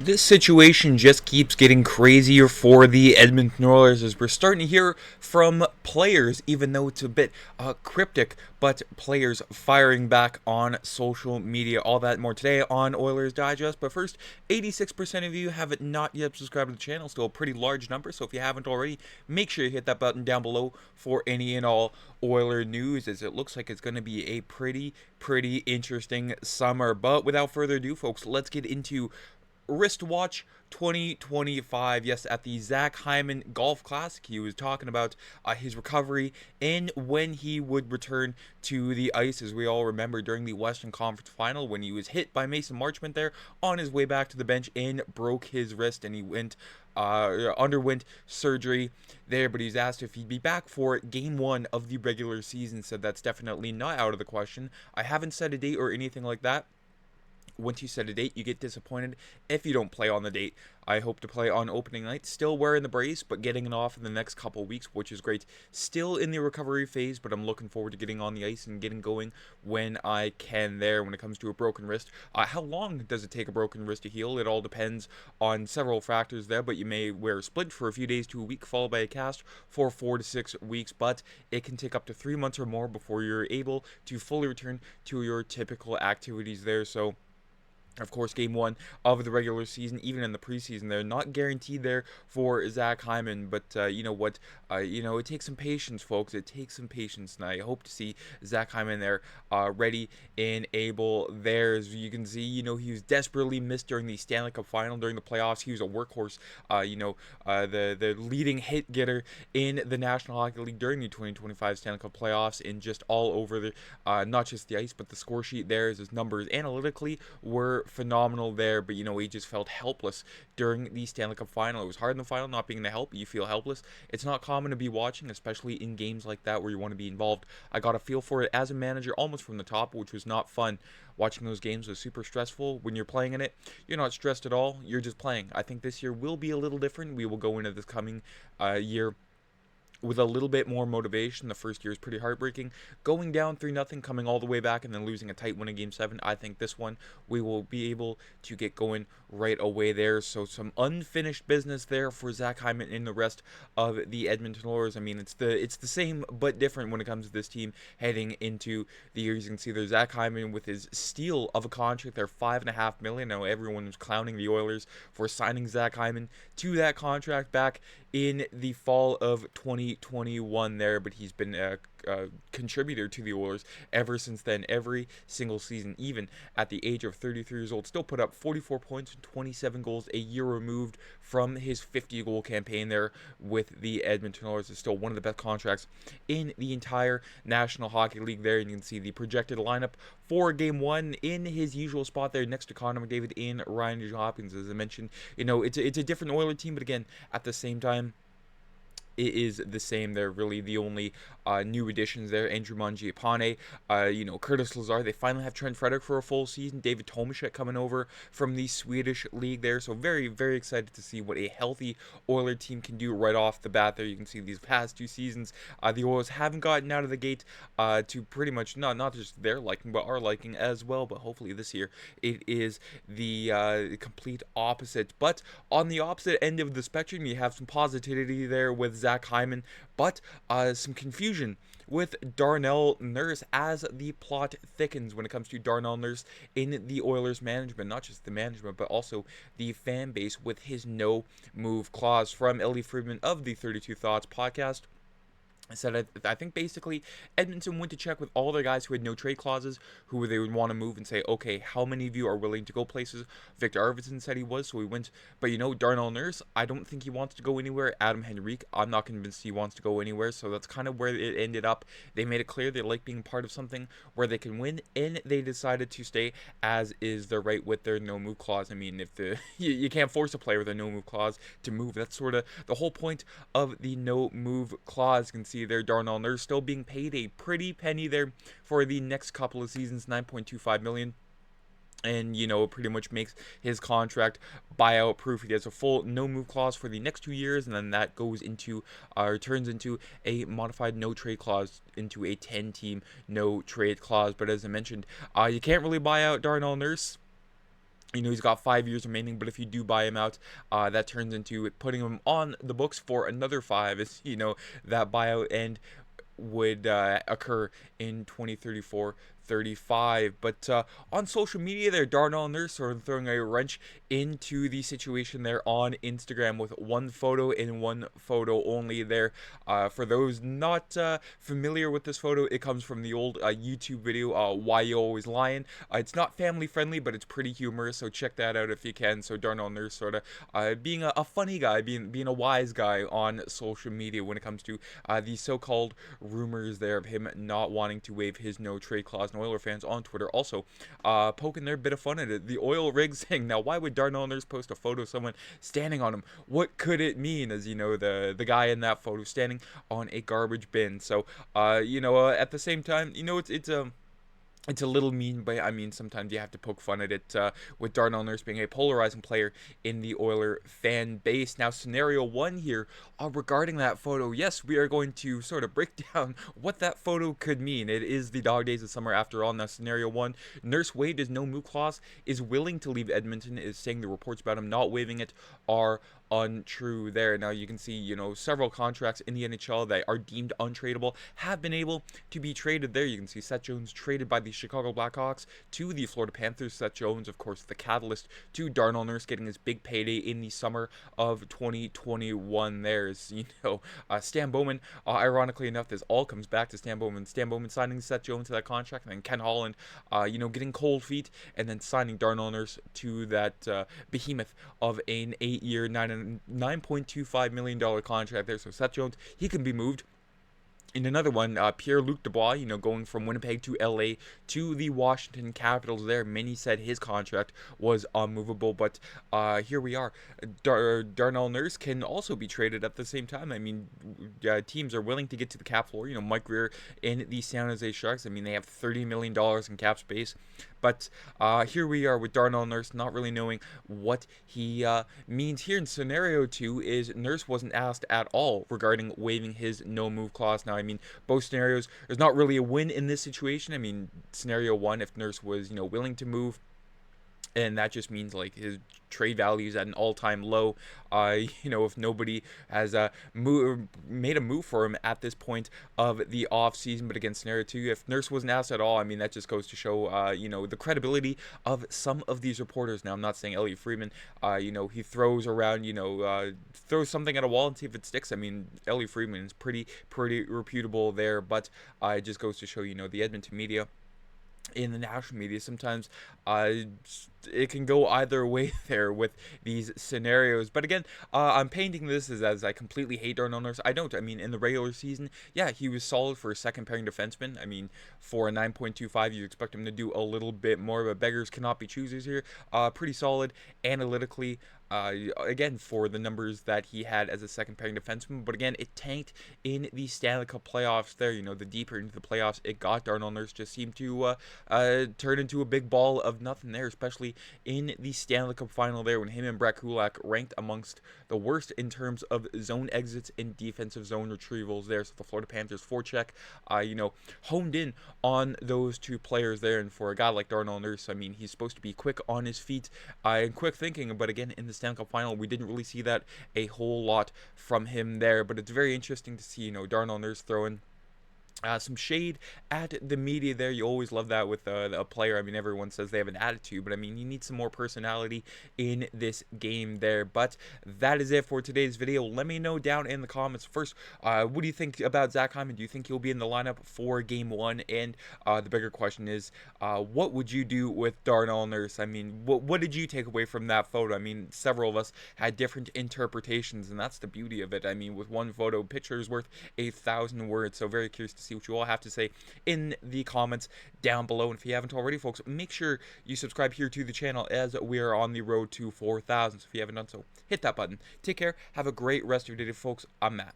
This situation just keeps getting crazier for the Edmonton Oilers as we're starting to hear from players, even though it's a bit cryptic, but players firing back on social media. All that and more today on Oilers Digest. But first, 86% of you have not yet subscribed to the channel, still a pretty large number. So if you haven't already, make sure you hit that button down below for any and all Oiler news, as it looks like it's going to be a pretty interesting summer. But without further ado, folks, let's get into Wristwatch 2025. Yes, at the Zach Hyman Golf Classic, he was talking about his recovery and when he would return to the ice. As we all remember, during the Western Conference Final, when he was hit by Mason Marchment there on his way back to the bench and broke his wrist, and he underwent surgery there. But he's asked if he'd be back for Game 1 of the regular season. Said that's definitely not out of the question. I haven't set a date or anything like that. Once you set a date, you get disappointed if you don't play on the date. I hope to play on opening night, still wearing the brace, but getting it off in the next couple weeks, which is great. Still in the recovery phase, but I'm looking forward to getting on the ice and getting going when I can there. When it comes to a broken wrist, how long does it take a broken wrist to heal? It all depends on several factors there, but you may wear a splint for a few days to a week, followed by a cast for 4 to 6 weeks, but it can take up to 3 months or more before you're able to fully return to your typical activities there. So of course, Game 1 of the regular season, even in the preseason, they're not guaranteed there for Zach Hyman. But you know what? It takes some patience, folks. It takes some patience, and I hope to see Zach Hyman there, ready and able there. As you can see, he was desperately missed during the Stanley Cup Final, during the playoffs. He was a workhorse. The leading hit getter in the National Hockey League during the 2025 Stanley Cup playoffs, and just all over the, not just the ice, but the score sheet there. His numbers analytically were phenomenal there, but he just felt helpless during the Stanley Cup Final. It was hard in the final not being the help. You feel helpless. It's not common to be watching, especially in games like that where you want to be involved. I got a feel for it as a manager almost from the top, which was not fun. Watching those games was super stressful. When you're playing in it, you're not stressed at all. You're just playing. I think this year will be a little different. We will go into this coming year with a little bit more motivation. The first year is pretty heartbreaking. Going down 3-0, coming all the way back, and then losing a tight one in Game 7. I think this one, we will be able to get going right away there. So some unfinished business there for Zach Hyman and the rest of the Edmonton Oilers. I mean, it's the same but different when it comes to this team heading into the year. You can see there's Zach Hyman with his steal of a contract there, $5.5 million. Now everyone was clowning the Oilers for signing Zach Hyman to that contract back in the fall of 2021 there, but he's been a contributor to the Oilers ever since then, every single season, even at the age of 33 years old. Still put up 44 points and 27 goals, a year removed from his 50-goal campaign there with the Edmonton Oilers. Is still one of the best contracts in the entire National Hockey League there. And you can see the projected lineup for Game 1 in his usual spot there next to Connor McDavid and Nugent-Hopkins. As I mentioned, it's a different Oilers team, but again, at the same time, it is the same. They're really the only new additions there. Andrew Mangiapane, Curtis Lazar. They finally have Trent Frederick for a full season. David Tomashek coming over from the Swedish league there. So very, very excited to see what a healthy Oiler team can do right off the bat there. You can see these past 2 seasons, the Oilers haven't gotten out of the gate to pretty much not just their liking, but our liking as well. But hopefully this year it is the complete opposite. But on the opposite end of the spectrum, you have some positivity there with Zach Hyman, but some confusion with Darnell Nurse as the plot thickens when it comes to Darnell Nurse in the Oilers management. Not just the management, but also the fan base with his no move clause. From Ellie Friedman of the 32 Thoughts podcast, I said, I think basically Edmonton went to check with all their guys who had no trade clauses, who they would want to move, and say, okay, how many of you are willing to go places? Victor Arvidsson said he was, so we went. But Darnell Nurse, I don't think he wants to go anywhere. Adam Henrique, I'm not convinced he wants to go anywhere, so that's kind of where it ended up. They made it clear they like being part of something where they can win, and they decided to stay as is their right with their no move clause. I mean, if you can't force a player with a no move clause to move. That's sort of the whole point of the no move clause. You can see there, Darnell Nurse still being paid a pretty penny there for the next couple of seasons, $9.25 million. And, it pretty much makes his contract buyout proof. He has a full no-move clause for the next 2 years, and then that goes into, turns into a modified no-trade clause, into a 10-team no-trade clause. But as I mentioned, you can't really buy out Darnell Nurse. He's got 5 years remaining, but if you do buy him out, that turns into putting him on the books for another 5. Is that buyout end would occur in 2034. 35. But on social media there, Darnell Nurse sort of throwing a wrench into the situation there on Instagram with one photo and one photo only there. For those not familiar with this photo, it comes from the old YouTube video, Why You Always Lying. It's not family friendly, but it's pretty humorous, so check that out if you can. So Darnell Nurse sort of being a funny guy, being a wise guy on social media when it comes to the so-called rumors there of him not wanting to waive his no trade clause. And Oiler fans on Twitter also poking their bit of fun at it. The oil rig saying, now why would Darnell Nurse post a photo of someone standing on him? What could it mean? As the guy in that photo standing on a garbage bin. So at the same time, it's a little mean, but I mean, sometimes you have to poke fun at it with Darnell Nurse being a polarizing player in the Oiler fan base. Now, scenario 1 here regarding that photo. Yes, we are going to sort of break down what that photo could mean. It is the dog days of summer after all. Now, scenario 1, Nurse waived his no-move clause, is willing to leave Edmonton, is saying the reports about him not waiving it are untrue there. Now you can see, several contracts in the NHL that are deemed untradeable have been able to be traded there. You can see Seth Jones traded by the Chicago Blackhawks to the Florida Panthers. Seth Jones, of course, the catalyst to Darnell Nurse getting his big payday in the summer of 2021. There's, Stan Bowman. Ironically enough, this all comes back to Stan Bowman. Stan Bowman signing Seth Jones to that contract, and then Ken Holland, getting cold feet, and then signing Darnell Nurse to that behemoth of an 8-year, $9.25 million contract there. So Seth Jones, he can be moved. In another one, Pierre-Luc Dubois, going from Winnipeg to LA to the Washington Capitals there. Many said his contract was unmovable, but here we are. Darnell Nurse can also be traded at the same time. I mean, teams are willing to get to the cap floor. Mike Greer in the San Jose Sharks, I mean, they have $30 million in cap space. But here we are with Darnell Nurse not really knowing what he means here. In scenario 2 is Nurse wasn't asked at all regarding waiving his no-move clause. Now, I mean, both scenarios, there's not really a win in this situation. I mean, scenario 1, if Nurse was, willing to move, and that just means like his trade value is at an all-time low. If nobody has made a move for him at this point of the off season. But again, scenario 2, if Nurse wasn't asked at all, I mean, that just goes to show the credibility of some of these reporters. Now, I'm not saying Elliotte Friedman, he throws around, throws something at a wall and see if it sticks. I mean, Elliotte Friedman is pretty reputable there, but it just goes to show, the Edmonton media, in the national media, sometimes it can go either way there with these scenarios. But again, I'm painting this as I completely hate Darnell Nurse. I don't. I mean, in the regular season, yeah, he was solid for a second pairing defenseman. I mean, for a 9.25, you expect him to do a little bit more, but beggars cannot be choosers here. Pretty solid analytically. Again, for the numbers that he had as a second pairing defenseman. But again, it tanked in the Stanley Cup playoffs there. The deeper into the playoffs it got, Darnell Nurse just seemed to turn into a big ball of nothing there, especially in the Stanley Cup final there when him and Brett Kulak ranked amongst the worst in terms of zone exits and defensive zone retrievals there. So the Florida Panthers forecheck, honed in on those two players there. And for a guy like Darnell Nurse, I mean, he's supposed to be quick on his feet and quick thinking, but again, in the Stanley Cup final, we didn't really see that a whole lot from him there. But it's very interesting to see, Darnell Nurse throwing some shade at the media there. You always love that with a player. I mean, everyone says they have an attitude, but I mean, you need some more personality in this game there. But that is it for today's video. Let me know down in the comments. First, what do you think about Zach Hyman? Do you think he'll be in the lineup for Game 1? And the bigger question is, what would you do with Darnell Nurse? I mean, what did you take away from that photo? I mean, several of us had different interpretations, and that's the beauty of it. I mean, with one photo, picture is worth 1,000 words. So very curious to see what you all have to say in the comments down below. And if you haven't already, folks, make sure you subscribe here to the channel as we are on the road to 4,000. So if you haven't done so, hit that button. Take care. Have a great rest of your day, folks. I'm Matt.